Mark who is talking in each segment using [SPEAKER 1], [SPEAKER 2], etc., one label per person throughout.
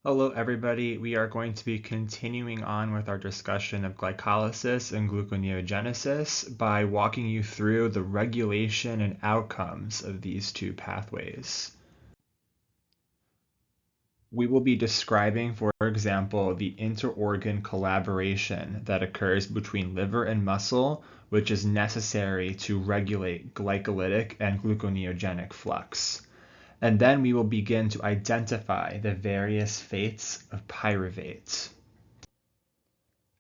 [SPEAKER 1] Hello, everybody. We are going to be continuing on with our discussion of glycolysis and gluconeogenesis by walking you through the regulation and outcomes of these two pathways. We will be describing, for example, the interorgan collaboration that occurs between liver and muscle, which is necessary to regulate glycolytic and gluconeogenic flux. And then we will begin to identify the various fates of pyruvate.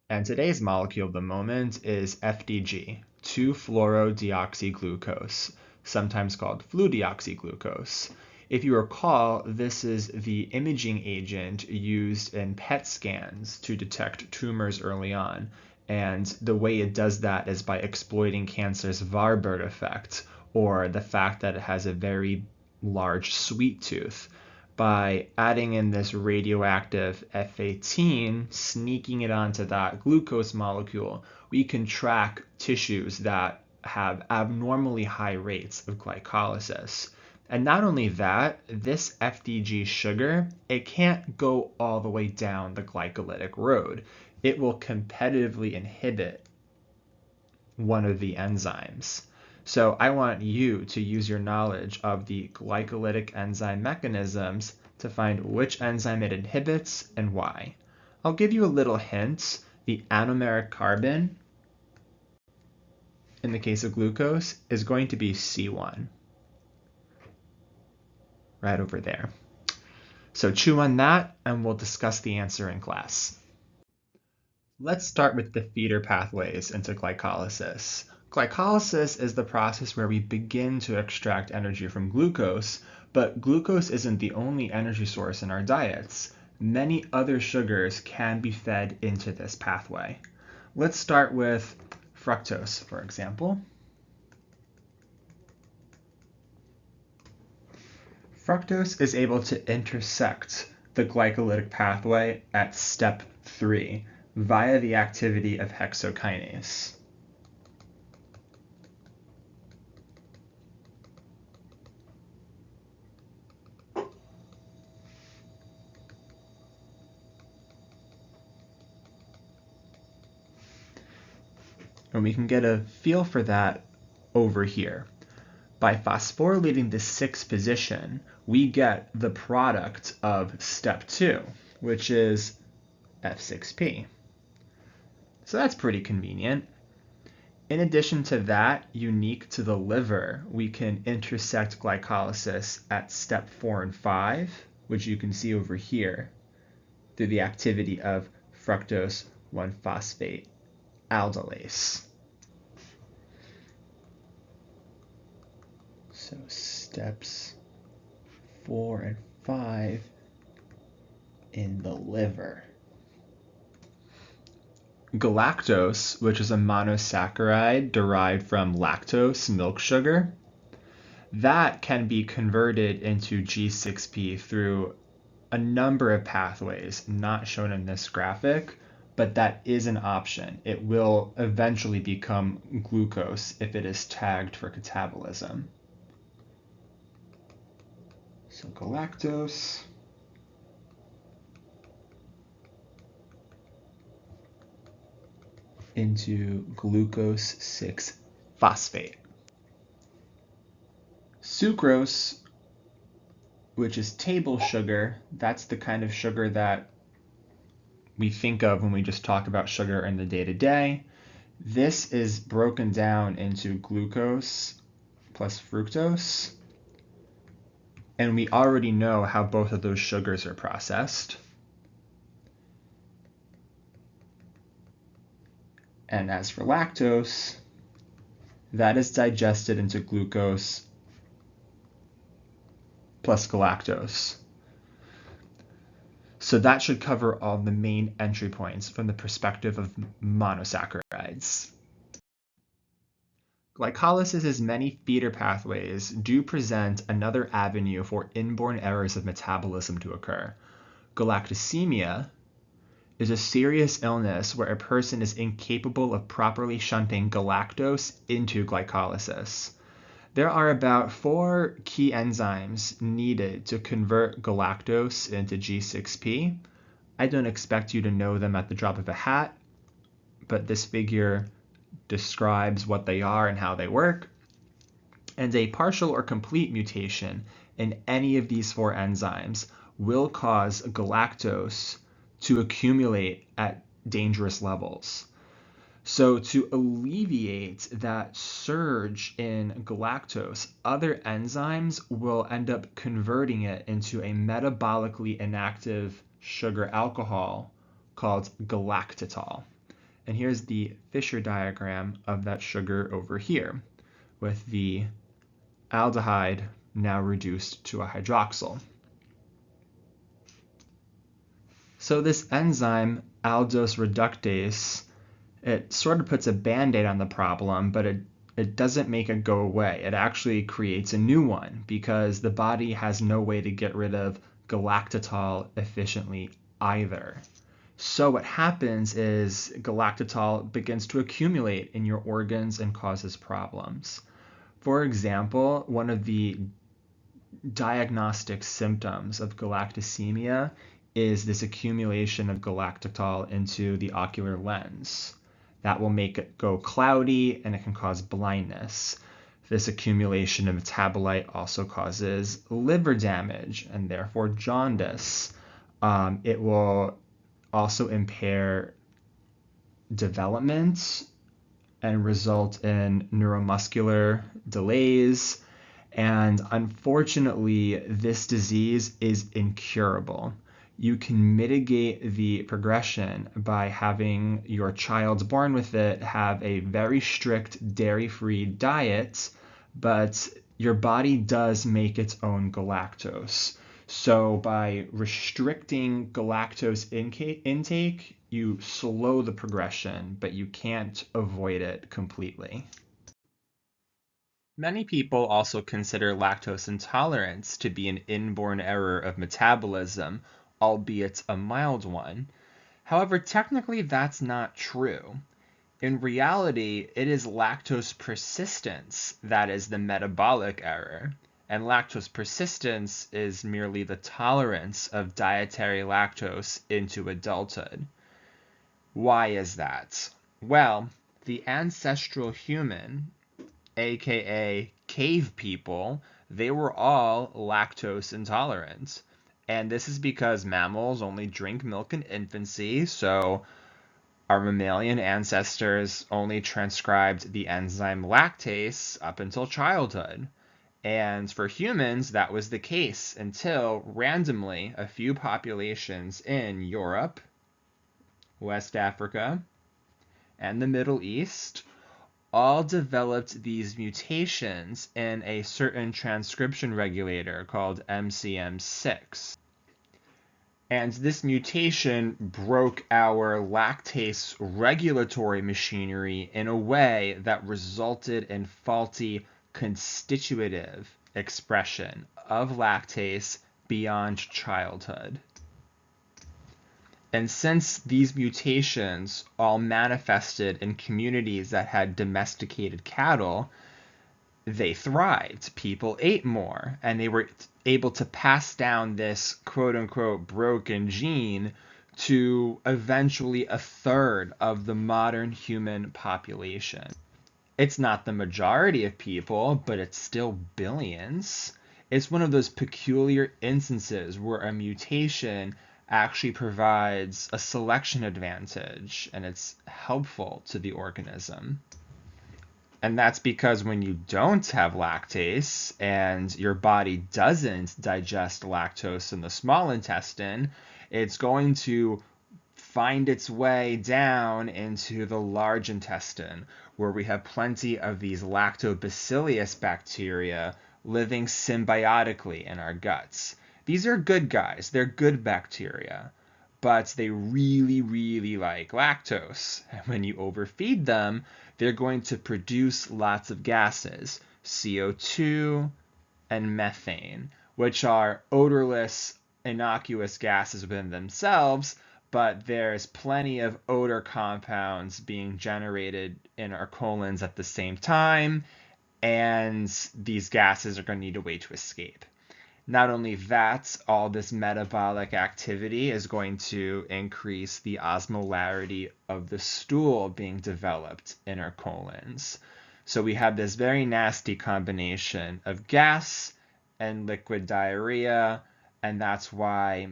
[SPEAKER 1] And today's molecule of the moment is FDG, 2-fluorodeoxyglucose, sometimes called fludeoxyglucose. If you recall, this is the imaging agent used in PET scans to detect tumors early on. And the way it does that is by exploiting cancer's Warburg effect, or the fact that it has a very large sweet tooth. By adding in this radioactive F18, sneaking it onto that glucose molecule, we can track tissues that have abnormally high rates of glycolysis. And not only that, this FDG sugar, it can't go all the way down the glycolytic road. It will competitively inhibit one of the enzymes. So I want you to use your knowledge of the glycolytic enzyme mechanisms to find which enzyme it inhibits and why. I'll give you a little hint. The anomeric carbon, in the case of glucose, is going to be C1, right over there. So chew on that, and we'll discuss the answer in class. Let's start with the feeder pathways into glycolysis. Glycolysis is the process where we begin to extract energy from glucose, but glucose isn't the only energy source in our diets. Many other sugars can be fed into this pathway. Let's start with fructose, for example. Fructose is able to intersect the glycolytic pathway at step 3 via the activity of hexokinase. And we can get a feel for that over here. By phosphorylating the 6th position, we get the product of step 2, which is F6P. So that's pretty convenient. In addition to that, unique to the liver, we can intersect glycolysis at step 4 and 5, which you can see over here, through the activity of fructose 1-phosphate aldolase. So steps 4 and 5 in the liver. Galactose, which is a monosaccharide derived from lactose, milk sugar, that can be converted into G6P through a number of pathways not shown in this graphic, but that is an option. It will eventually become glucose if it is tagged for catabolism. So galactose into glucose 6-phosphate. Sucrose, which is table sugar, that's the kind of sugar that we think of when we just talk about sugar in the day-to-day. This is broken down into glucose plus fructose, and we already know how both of those sugars are processed. And as for lactose, that is digested into glucose plus galactose. So that should cover all the main entry points from the perspective of monosaccharides. Glycolysis' many feeder pathways do present another avenue for inborn errors of metabolism to occur. Galactosemia is a serious illness where a person is incapable of properly shunting galactose into glycolysis. There are about 4 key enzymes needed to convert galactose into G6P. I don't expect you to know them at the drop of a hat, but this figure describes what they are and how they work. And a partial or complete mutation in any of these 4 enzymes will cause galactose to accumulate at dangerous levels. So to alleviate that surge in galactose, other enzymes will end up converting it into a metabolically inactive sugar alcohol called galactitol. And here's the Fisher diagram of that sugar over here, with the aldehyde now reduced to a hydroxyl. So this enzyme, aldose reductase, it sort of puts a band-aid on the problem, but it doesn't make it go away. It actually creates a new one because the body has no way to get rid of galactitol efficiently either. So what happens is galactitol begins to accumulate in your organs and causes problems. For example, one of the diagnostic symptoms of galactosemia is this accumulation of galactitol into the ocular lens. That will make it go cloudy and it can cause blindness. This accumulation of metabolite also causes liver damage and therefore jaundice. It will also impair development and result in neuromuscular delays. And unfortunately, this disease is incurable. You can mitigate the progression by having your child born with it have a very strict dairy-free diet, but your body does make its own galactose. So by restricting galactose intake, you slow the progression, but you can't avoid it completely. Many people also consider lactose intolerance to be an inborn error of metabolism, albeit a mild one. However, technically that's not true. In reality, it is lactose persistence that is the metabolic error, and lactose persistence is merely the tolerance of dietary lactose into adulthood. Why is that? Well, the ancestral human, aka cave people, they were all lactose intolerant. And this is because mammals only drink milk in infancy, so our mammalian ancestors only transcribed the enzyme lactase up until childhood. And for humans, that was the case until randomly a few populations in Europe, West Africa, and the Middle East all developed these mutations in a certain transcription regulator called MCM6. And this mutation broke our lactase regulatory machinery in a way that resulted in faulty constitutive expression of lactase beyond childhood. And since these mutations all manifested in communities that had domesticated cattle, they thrived. People ate more, and they were able to pass down this quote-unquote broken gene to eventually a third of the modern human population. It's not the majority of people, but it's still billions. It's one of those peculiar instances where a mutation actually provides a selection advantage and it's helpful to the organism. And that's because when you don't have lactase and your body doesn't digest lactose in the small intestine, it's going to find its way down into the large intestine, where we have plenty of these lactobacillus bacteria living symbiotically in our guts. These are good guys, they're good bacteria, but they really, really like lactose. And when you overfeed them, they're going to produce lots of gases, CO2 and methane, which are odorless, innocuous gases within themselves, but there's plenty of odor compounds being generated in our colons at the same time, and these gases are going to need a way to escape. Not only that, all this metabolic activity is going to increase the osmolarity of the stool being developed in our colons. So we have this very nasty combination of gas and liquid diarrhea, and that's why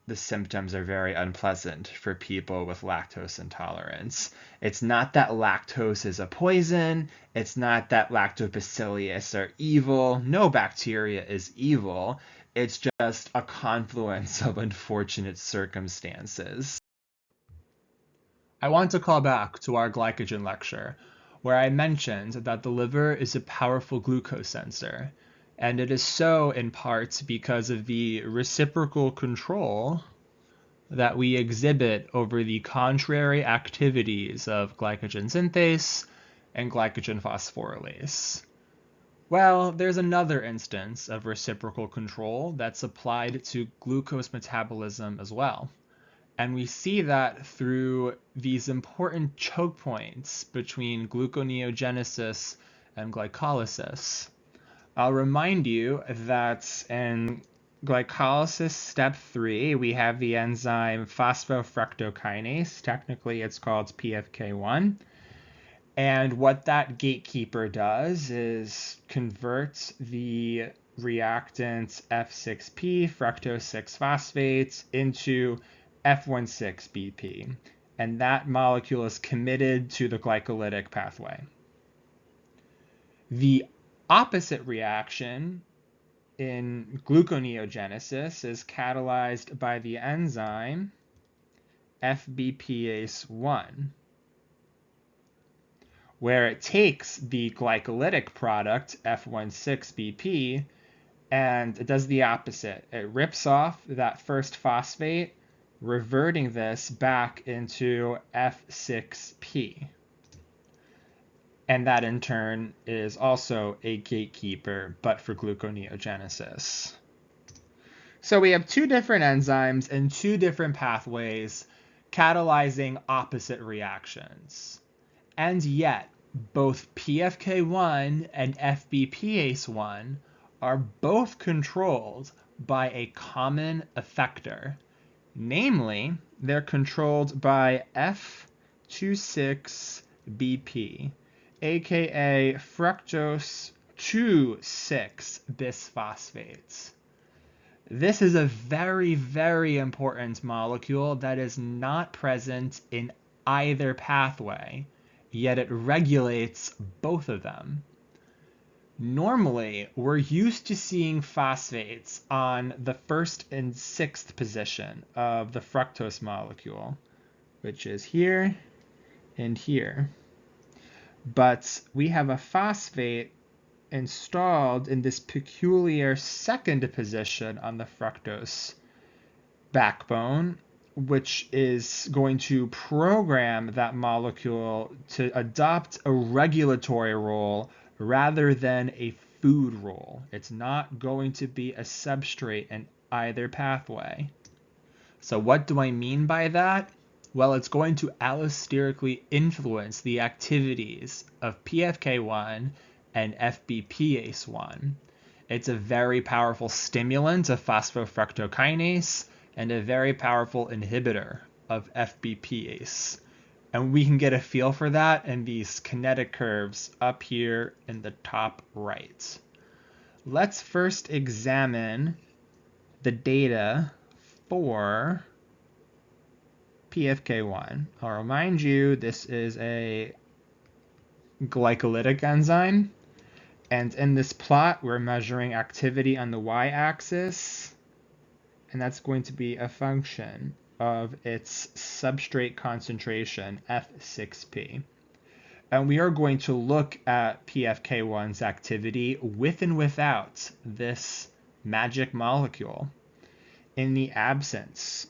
[SPEAKER 1] the symptoms are very unpleasant for people with lactose intolerance. It's not that lactose is a poison. It's not that lactobacillus are evil. No bacteria is evil. It's just a confluence of unfortunate circumstances. I want to call back to our glycogen lecture, where I mentioned that the liver is a powerful glucose sensor. And it is so in part because of the reciprocal control that we exhibit over the contrary activities of glycogen synthase and glycogen phosphorylase. Well, there's another instance of reciprocal control that's applied to glucose metabolism as well. And we see that through these important choke points between gluconeogenesis and glycolysis. I'll remind you that in glycolysis step 3, we have the enzyme phosphofructokinase. Technically, it's called PFK1. And what that gatekeeper does is convert the reactant F6P, fructose 6-phosphate, into F16BP. And that molecule is committed to the glycolytic pathway. The opposite reaction in gluconeogenesis is catalyzed by the enzyme FBPase1, where it takes the glycolytic product F16BP and it does the opposite. It rips off that first phosphate, reverting this back into F6P. And that in turn is also a gatekeeper, but for gluconeogenesis. So we have two different enzymes and two different pathways catalyzing opposite reactions. And yet, both PFK1 and FBPase1 are both controlled by a common effector. Namely, they're controlled by F26BP. aka fructose 2,6-bisphosphates. This is a very, very important molecule that is not present in either pathway, yet it regulates both of them. Normally, we're used to seeing phosphates on the first and sixth position of the fructose molecule, which is here and here. But we have a phosphate installed in this peculiar second position on the fructose backbone, which is going to program that molecule to adopt a regulatory role rather than a food role. It's not going to be a substrate in either pathway. So what do I mean by that? Well, it's going to allosterically influence the activities of PFK1 and FBPase1. It's a very powerful stimulant of phosphofructokinase and a very powerful inhibitor of FBPase. And we can get a feel for that in these kinetic curves up here in the top right. Let's first examine the data for PFK1. I'll remind you, this is a glycolytic enzyme. And in this plot, we're measuring activity on the y-axis. And that's going to be a function of its substrate concentration, F6P. And we are going to look at PFK1's activity with and without this magic molecule. In the absence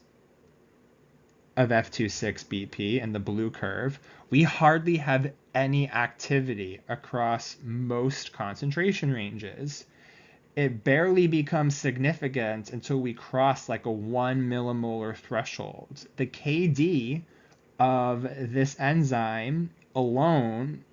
[SPEAKER 1] of F26BP in the blue curve, we hardly have any activity across most concentration ranges. It barely becomes significant until we cross like a 1 millimolar threshold. The KD of this enzyme alone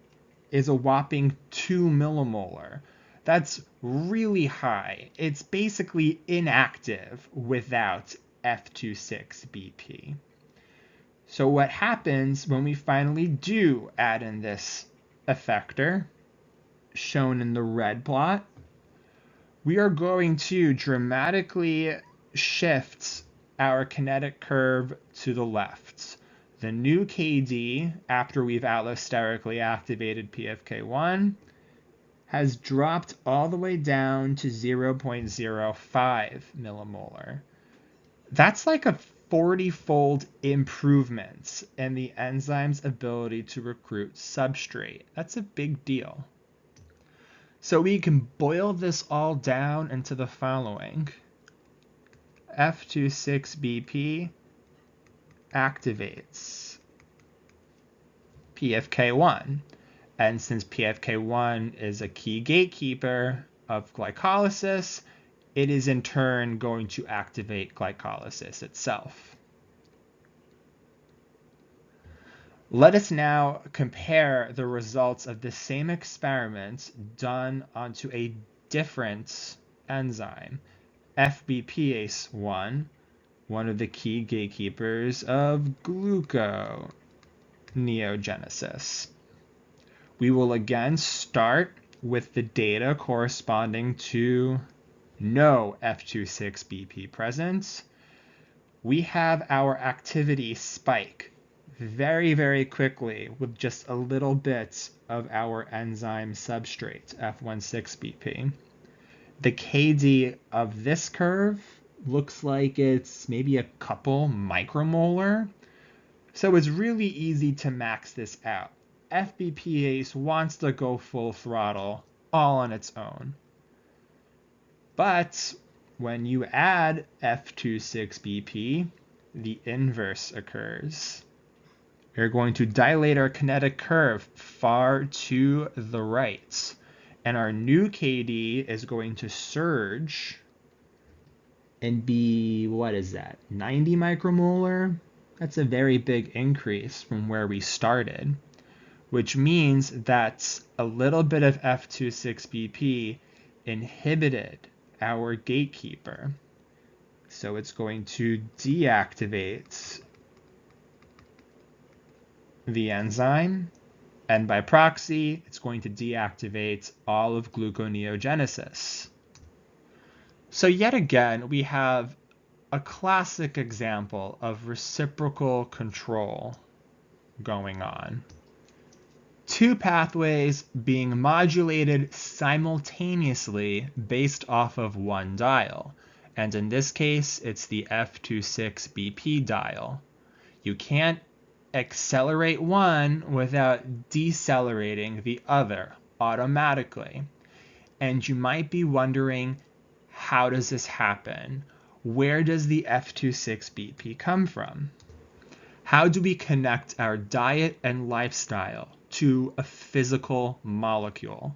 [SPEAKER 1] is a whopping 2 millimolar. That's really high. It's basically inactive without F26BP. So what happens when we finally do add in this effector, shown in the red plot, we are going to dramatically shift our kinetic curve to the left. The new KD, after we've allosterically activated PFK1, has dropped all the way down to 0.05 millimolar. That's like a 40-fold improvement in the enzyme's ability to recruit substrate. That's a big deal. So we can boil this all down into the following. F26BP activates PFK1. And since PFK1 is a key gatekeeper of glycolysis, it is in turn going to activate glycolysis itself. Let us now compare the results of the same experiment done onto a different enzyme, FBPase1, one of the key gatekeepers of gluconeogenesis. We will again start with the data corresponding to no F26BP present. We have our activity spike very, very quickly with just a little bit of our enzyme substrate, F16BP. The KD of this curve looks like it's maybe a couple micromolar. So it's really easy to max this out. FBPase wants to go full throttle all on its own. But when you add F26BP, the inverse occurs. You're going to dilate our kinetic curve far to the right. And our new KD is going to surge and be, what is that, 90 micromolar? That's a very big increase from where we started, which means that a little bit of F26BP inhibited our gatekeeper. So it's going to deactivate the enzyme, and by proxy, it's going to deactivate all of gluconeogenesis. So yet again, we have a classic example of reciprocal control going on. Two pathways being modulated simultaneously based off of one dial. And in this case, it's the F26BP dial. You can't accelerate one without decelerating the other automatically. And you might be wondering, how does this happen? Where does the F26BP come from? How do we connect our diet and lifestyle to a physical molecule?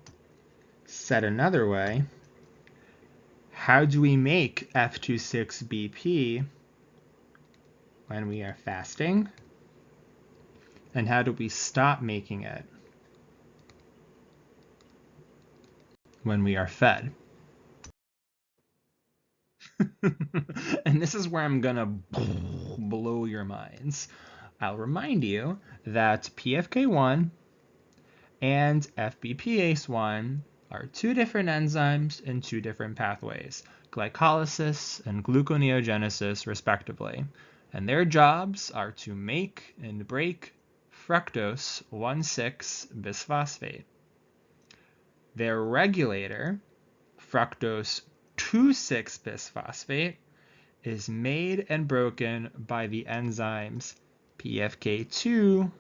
[SPEAKER 1] Said another way, how do we make F26BP when we are fasting? And how do we stop making it when we are fed? And this is where I'm gonna blow your minds. I'll remind you that PFK1 and FBPase1 are two different enzymes in two different pathways, glycolysis and gluconeogenesis respectively. And their jobs are to make and break fructose 1,6-bisphosphate. Their regulator, fructose 2,6-bisphosphate, is made and broken by the enzymes PFK2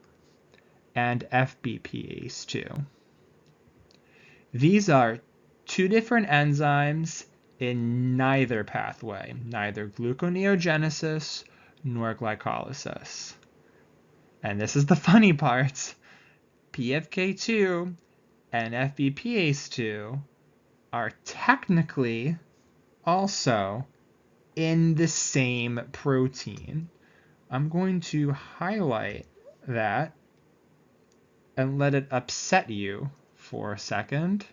[SPEAKER 1] and FBPase2. These are two different enzymes in neither pathway, neither gluconeogenesis nor glycolysis. And this is the funny part. PFK2 and FBPase2 are technically also in the same protein. I'm going to highlight that and let it upset you for a second.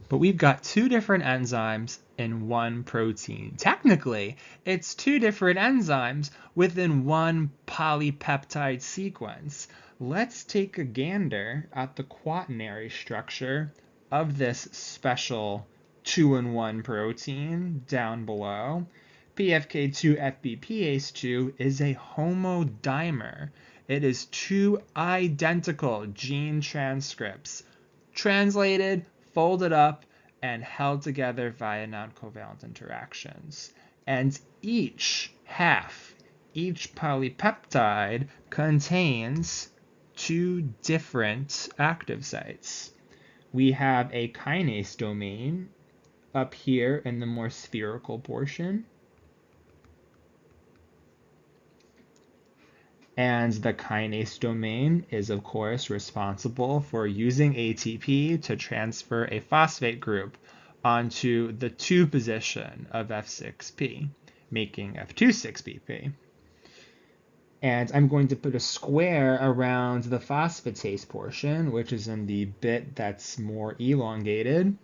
[SPEAKER 1] But we've got two different enzymes in one protein. Technically, it's two different enzymes within one polypeptide sequence. Let's take a gander at the quaternary structure of this special 2-in-1 protein down below. PFK2-FBPase2 is a homodimer. It is two identical gene transcripts translated, folded up, and held together via non-covalent interactions. And each polypeptide contains two different active sites. We have a kinase domain up here in the more spherical portion. And the kinase domain is, of course, responsible for using ATP to transfer a phosphate group onto the 2 position of F6P, making F26BP. And I'm going to put a square around the phosphatase portion, which is in the bit that's more elongated.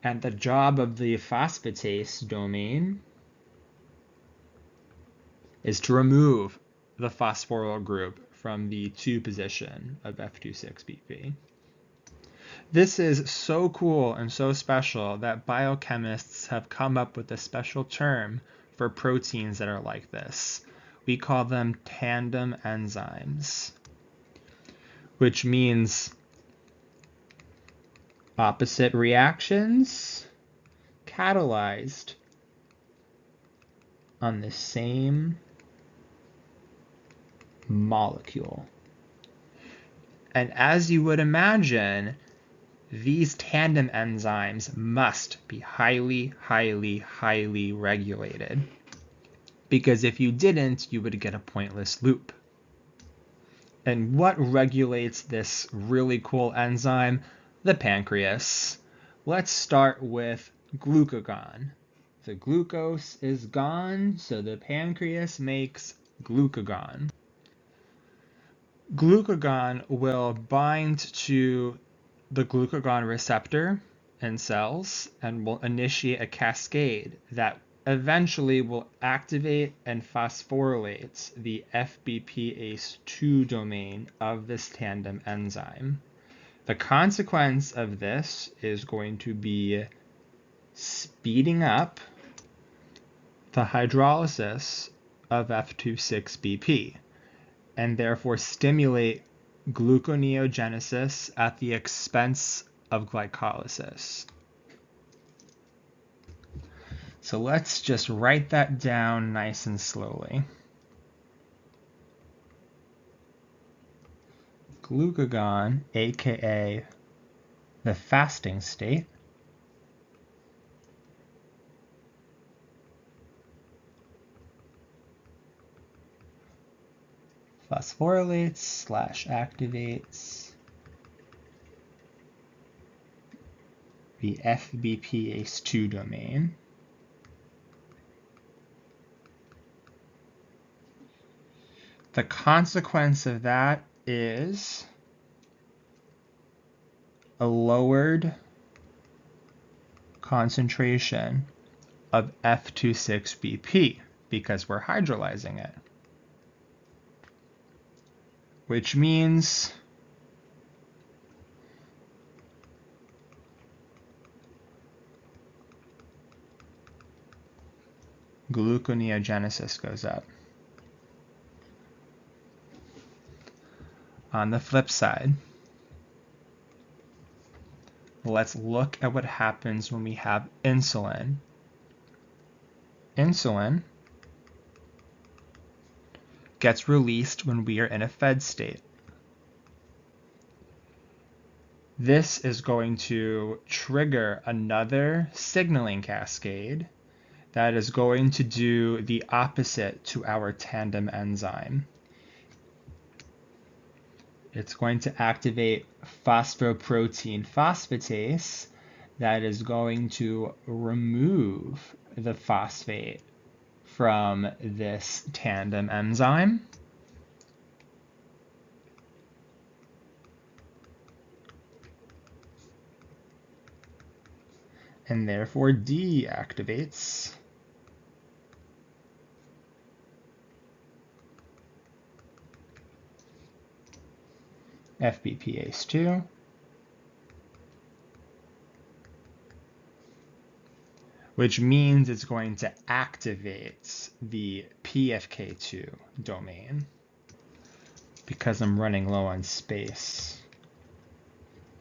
[SPEAKER 1] And the job of the phosphatase domain is to remove the phosphoryl group from the 2 position of F26BP. This is so cool and so special that biochemists have come up with a special term for proteins that are like this. We call them tandem enzymes, which means opposite reactions catalyzed on the same molecule. And as you would imagine, these tandem enzymes must be highly, highly, highly regulated. Because if you didn't, you would get a pointless loop. And what regulates this really cool enzyme? The pancreas. Let's start with glucagon. The glucose is gone, so the pancreas makes glucagon. Glucagon will bind to the glucagon receptor in cells and will initiate a cascade that eventually will activate and phosphorylate the FBPase2 domain of this tandem enzyme. The consequence of this is going to be speeding up the hydrolysis of F26BP, and therefore stimulate gluconeogenesis at the expense of glycolysis. So let's just write that down nice and slowly. Glucagon, aka the fasting state, phosphorylates / activates the FBPase2 domain. The consequence of that is a lowered concentration of F26BP because we're hydrolyzing it. Which means gluconeogenesis goes up. On the flip side, let's look at what happens when we have insulin. Insulin gets released when we are in a fed state. This is going to trigger another signaling cascade that is going to do the opposite to our tandem enzyme. It's going to activate phosphoprotein phosphatase that is going to remove the phosphate from this tandem enzyme. and therefore deactivates. FBPase2. Which means it's going to activate the PFK2 domain. Because I'm running low on space,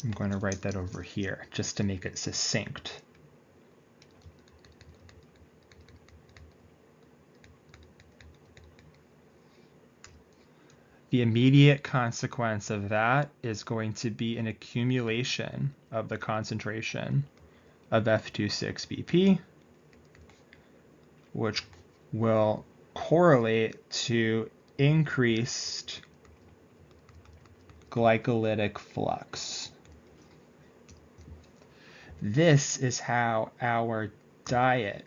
[SPEAKER 1] I'm going to write that over here just to make it succinct. The immediate consequence of that is going to be an accumulation of the concentration of F26BP, which will correlate to increased glycolytic flux. This is how our diet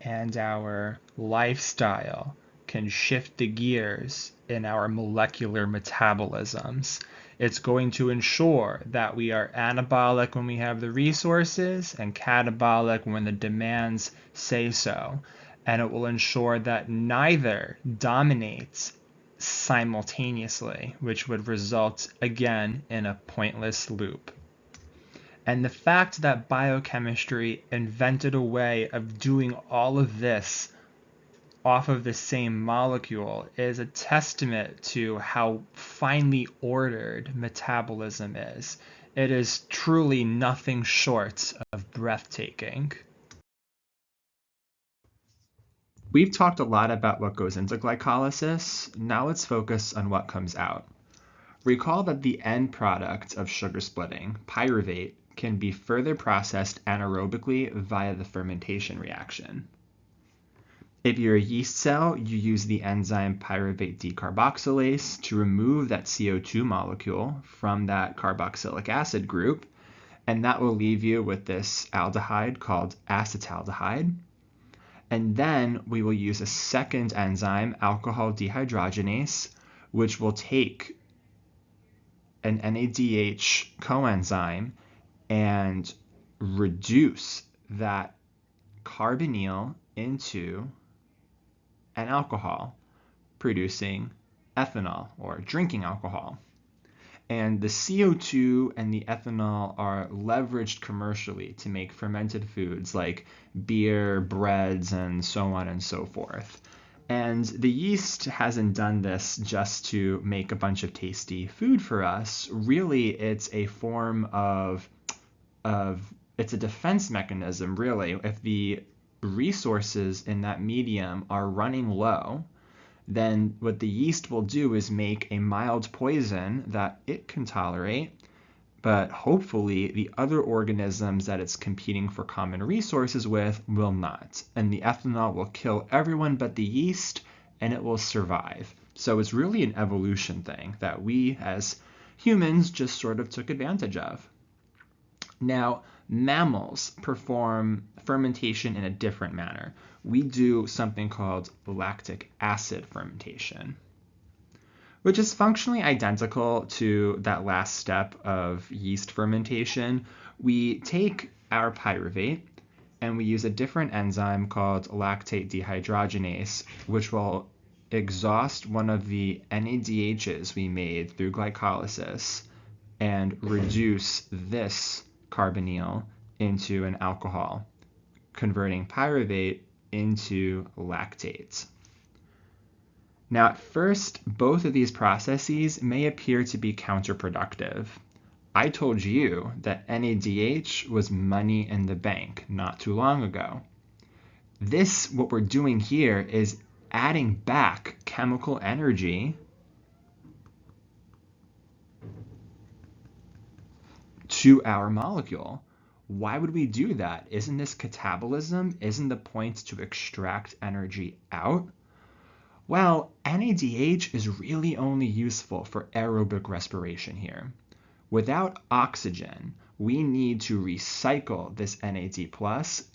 [SPEAKER 1] and our lifestyle can shift the gears in our molecular metabolisms. It's going to ensure that we are anabolic when we have the resources and catabolic when the demands say so. And it will ensure that neither dominates simultaneously, which would result again in a pointless loop. And the fact that biochemistry invented a way of doing all of this off of the same molecule is a testament to how finely ordered metabolism is. It is truly nothing short of breathtaking. We've talked a lot about what goes into glycolysis. Now let's focus on what comes out. Recall that the end product of sugar splitting, pyruvate, can be further processed anaerobically via the fermentation reaction. If you're a yeast cell, you use the enzyme pyruvate decarboxylase to remove that CO2 molecule from that carboxylic acid group, and that will leave you with this aldehyde called acetaldehyde. And then we will use a second enzyme, alcohol dehydrogenase, which will take an NADH coenzyme and reduce that carbonyl into an alcohol, producing ethanol or drinking alcohol. And the CO2 and the ethanol are leveraged commercially to make fermented foods like beer, breads, and so on and so forth. And the yeast hasn't done this just to make a bunch of tasty food for us. Really, it's a form of it's a defense mechanism, really. If the resources in that medium are running low, then what the yeast will do is make a mild poison that it can tolerate, but hopefully the other organisms that it's competing for common resources with will not. And the ethanol will kill everyone but the yeast, and it will survive. So it's really an evolution thing that we as humans just sort of took advantage of. Now, mammals perform fermentation in a different manner. We do something called lactic acid fermentation, which is functionally identical to that last step of yeast fermentation. We take our pyruvate and we use a different enzyme called lactate dehydrogenase, which will exhaust one of the NADHs we made through glycolysis and reduce this carbonyl into an alcohol, converting pyruvate into lactates. Now, at first, both of these processes may appear to be counterproductive. I told you that NADH was money in the bank not too long ago. What we're doing here is adding back chemical energy to our molecule. Why would we do that? Isn't this catabolism? Isn't the point to extract energy out? Well, NADH is really only useful for aerobic respiration here. Without oxygen, we need to recycle this NAD+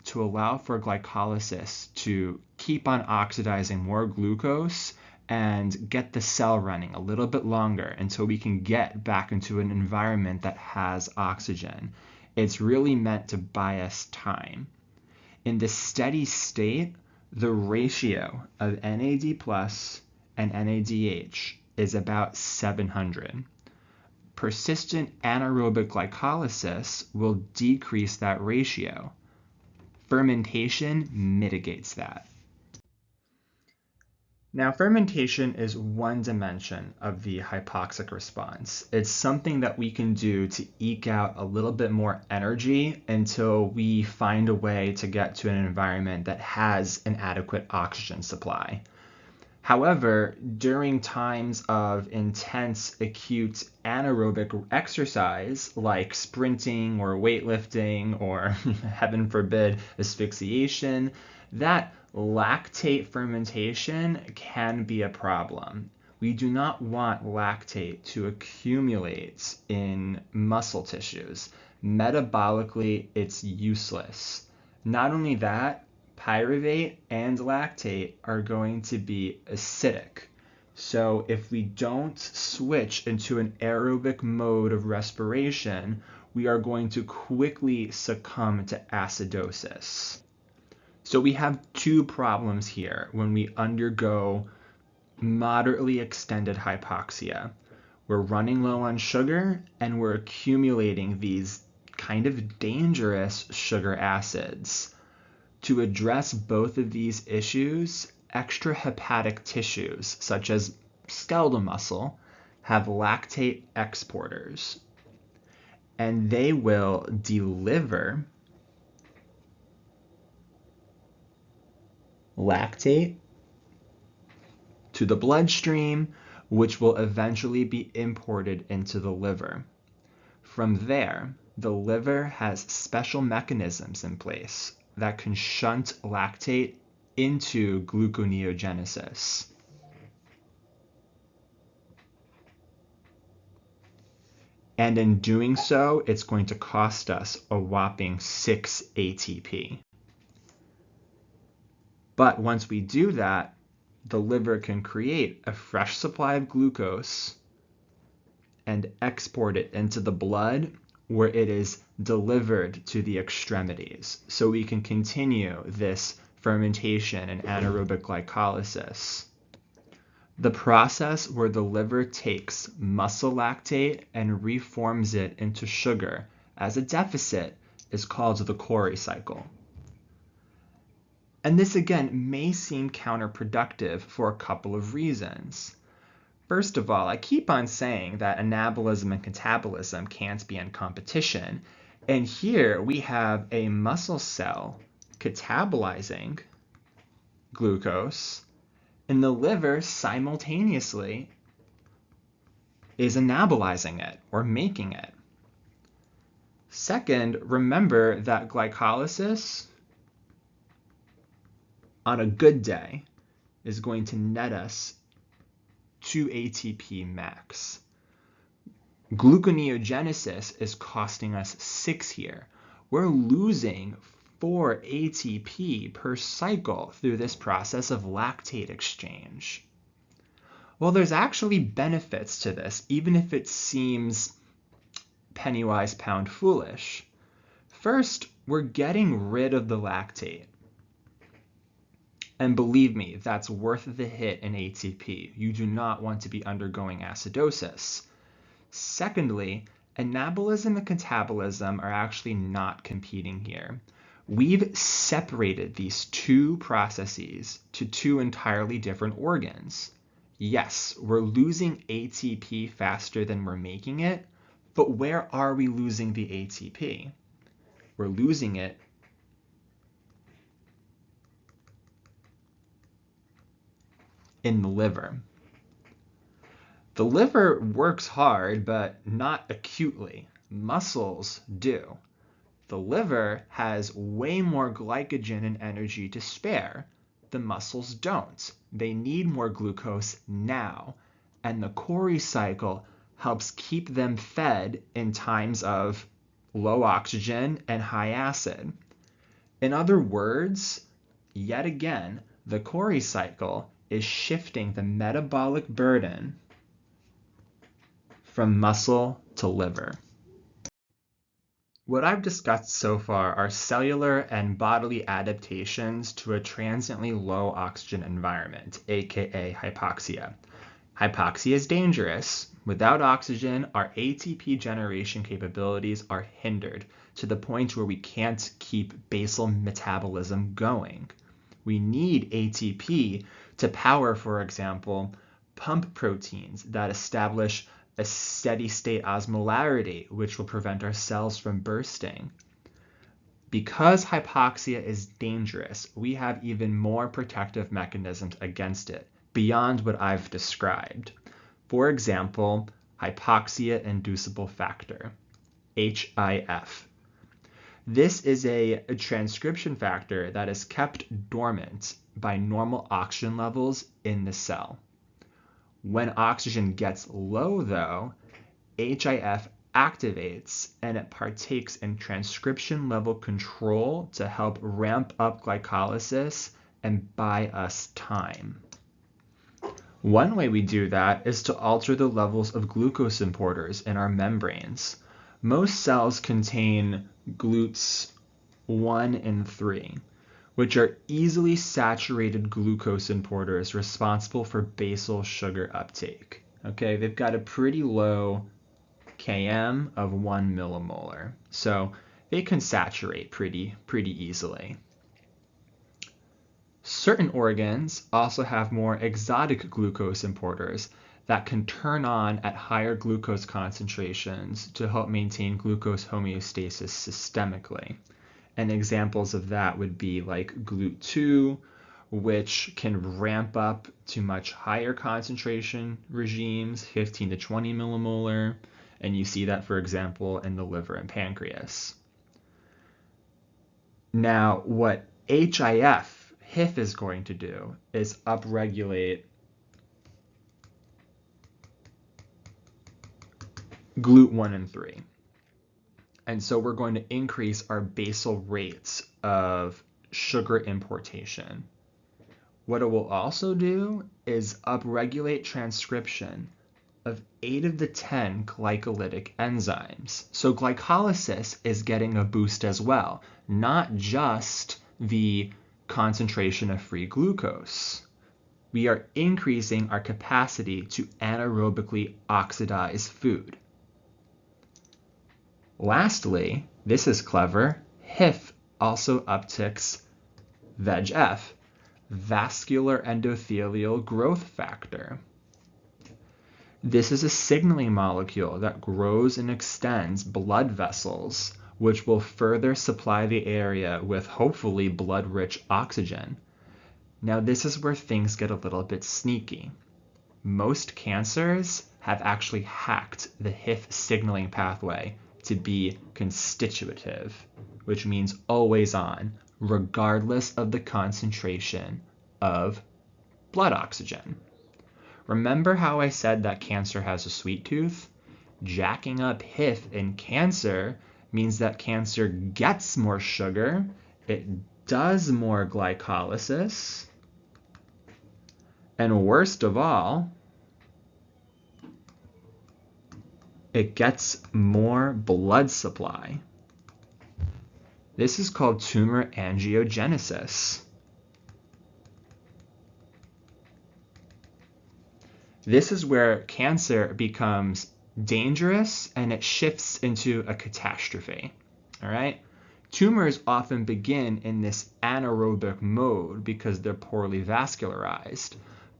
[SPEAKER 1] to allow for glycolysis to keep on oxidizing more glucose and get the cell running a little bit longer until we can get back into an environment that has oxygen. It's really meant to buy us time. In the steady state, the ratio of NAD plus and NADH is about 700. Persistent anaerobic glycolysis will decrease that ratio. Fermentation mitigates that. Now, fermentation is one dimension of the hypoxic response. It's something that we can do to eke out a little bit more energy until we find a way to get to an environment that has an adequate oxygen supply. However, during times of intense acute anaerobic exercise, like sprinting or weightlifting or, heaven forbid, asphyxiation, that lactate fermentation can be a problem. We do not want lactate to accumulate in muscle tissues. Metabolically, it's useless. Not only that, pyruvate and lactate are going to be acidic. So if we don't switch into an aerobic mode of respiration, we are going to quickly succumb to acidosis. So we have two problems here when we undergo moderately extended hypoxia. We're running low on sugar and we're accumulating these kind of dangerous sugar acids. To address both of these issues, extrahepatic tissues, such as skeletal muscle, have lactate exporters, and they will deliver lactate to the bloodstream, which will eventually be imported into the liver. From there, the liver has special mechanisms in place that can shunt lactate into gluconeogenesis. And in doing so, it's going to cost us a whopping 6 ATP. But once we do that, the liver can create a fresh supply of glucose and export it into the blood, where it is delivered to the extremities. So we can continue this fermentation and anaerobic glycolysis. The process where the liver takes muscle lactate and reforms it into sugar as a deficit is called the Cori cycle. And this again may seem counterproductive for a couple of reasons. First of all, I keep on saying that anabolism and catabolism can't be in competition. And here we have a muscle cell catabolizing glucose, and the liver simultaneously is anabolizing it or making it. Second, remember that glycolysis on a good day is going to net us 2 ATP max. Gluconeogenesis is costing us 6 here. We're losing 4 ATP per cycle through this process of lactate exchange. Well, there's actually benefits to this, even if it seems penny-wise, pound-foolish. First, we're getting rid of the lactate. And believe me, that's worth the hit in ATP. You do not want to be undergoing acidosis. Secondly, anabolism and catabolism are actually not competing here. We've separated these two processes to two entirely different organs. Yes, we're losing ATP faster than we're making it, but where are we losing the ATP? We're losing it in the liver. The liver works hard, but not acutely. Muscles do. The liver has way more glycogen and energy to spare. The muscles don't. They need more glucose now. And the Cori cycle helps keep them fed in times of low oxygen and high acid. In other words, yet again, the Cori cycle is shifting the metabolic burden from muscle to liver. What I've discussed so far are cellular and bodily adaptations to a transiently low oxygen environment, aka hypoxia. Hypoxia is dangerous. Without oxygen, our ATP generation capabilities are hindered to the point where we can't keep basal metabolism going. We need ATP to power, for example, pump proteins that establish a steady state osmolarity, which will prevent our cells from bursting. Because hypoxia is dangerous, we have even more protective mechanisms against it, beyond what I've described. For example, hypoxia-inducible factor, HIF. This is a transcription factor that is kept dormant by normal oxygen levels in the cell. When oxygen gets low, though, HIF activates and it partakes in transcription level control to help ramp up glycolysis and buy us time. One way we do that is to alter the levels of glucose importers in our membranes. Most cells contain GLUTs 1 and 3, which are easily saturated glucose importers responsible for basal sugar uptake. Okay, they've got a pretty low km of 1 millimolar, so they can saturate pretty easily. Certain organs also have more exotic glucose importers that can turn on at higher glucose concentrations to help maintain glucose homeostasis systemically. And examples of that would be like GLUT2, which can ramp up to much higher concentration regimes, 15 to 20 millimolar, and you see that, for example, in the liver and pancreas. Now, what HIF is going to do is upregulate GLUT1 and 3. And so we're going to increase our basal rates of sugar importation. What it will also do is upregulate transcription of 8 of the 10 glycolytic enzymes. So glycolysis is getting a boost as well, not just the concentration of free glucose. We are increasing our capacity to anaerobically oxidize food. Lastly, this is clever, HIF also upticks VEGF, vascular endothelial growth factor. This is a signaling molecule that grows and extends blood vessels, which will further supply the area with hopefully blood-rich oxygen. Now, this is where things get a little bit sneaky. Most cancers have actually hacked the HIF signaling pathway to be constitutive, which means always on, regardless of the concentration of blood oxygen. Remember how I said that cancer has a sweet tooth? Jacking up HIF in cancer means that cancer gets more sugar, it does more glycolysis, and worst of all, it gets more blood supply. This is called tumor angiogenesis. This is where cancer becomes dangerous and it shifts into a catastrophe. All right? Tumors often begin in this anaerobic mode because they're poorly vascularized.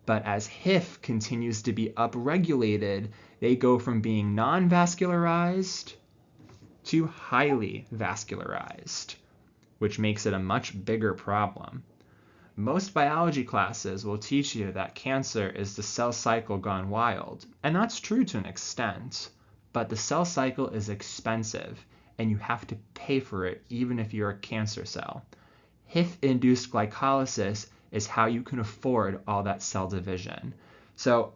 [SPEAKER 1] But as HIF continues to be upregulated, they go from being non-vascularized to highly vascularized, which makes it a much bigger problem. Most biology classes will teach you that cancer is the cell cycle gone wild, and that's true to an extent, but the cell cycle is expensive, and you have to pay for it even if you're a cancer cell. HIF-induced glycolysis is how you can afford all that cell division. So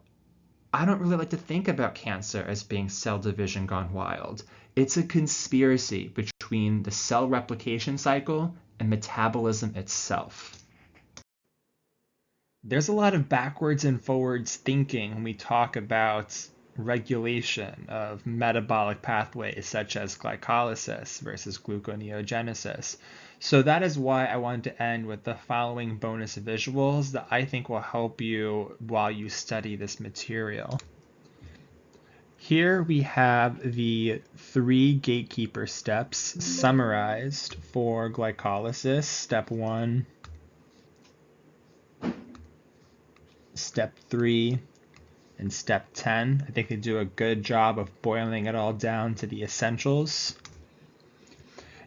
[SPEAKER 1] I don't really like to think about cancer as being cell division gone wild. It's a conspiracy between the cell replication cycle and metabolism itself. There's a lot of backwards and forwards thinking when we talk about regulation of metabolic pathways such as glycolysis versus gluconeogenesis. So that is why I wanted to end with the following bonus visuals that I think will help you while you study this material. Here we have the 3 gatekeeper steps summarized for glycolysis. Step 1, step 3, and step 10. I think they do a good job of boiling it all down to the essentials.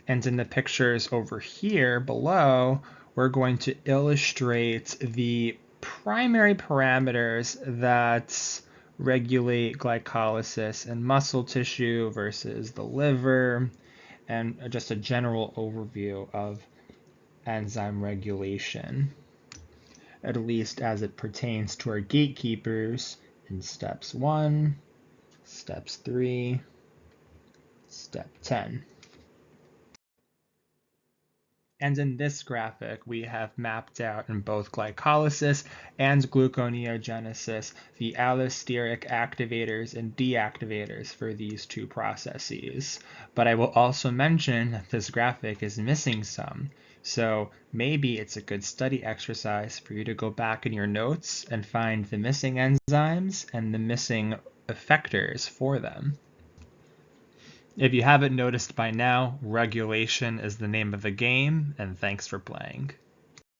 [SPEAKER 1] And in the pictures over here below, we're going to illustrate the primary parameters that regulate glycolysis in muscle tissue versus the liver, and just a general overview of enzyme regulation, at least as it pertains to our gatekeepers in steps 1, steps 3, step 10. And in this graphic, we have mapped out in both glycolysis and gluconeogenesis the allosteric activators and deactivators for these 2 processes. But I will also mention that this graphic is missing some. So maybe it's a good study exercise for you to go back in your notes and find the missing enzymes and the missing effectors for them. If you haven't noticed by now, regulation is the name of the game, and thanks for playing.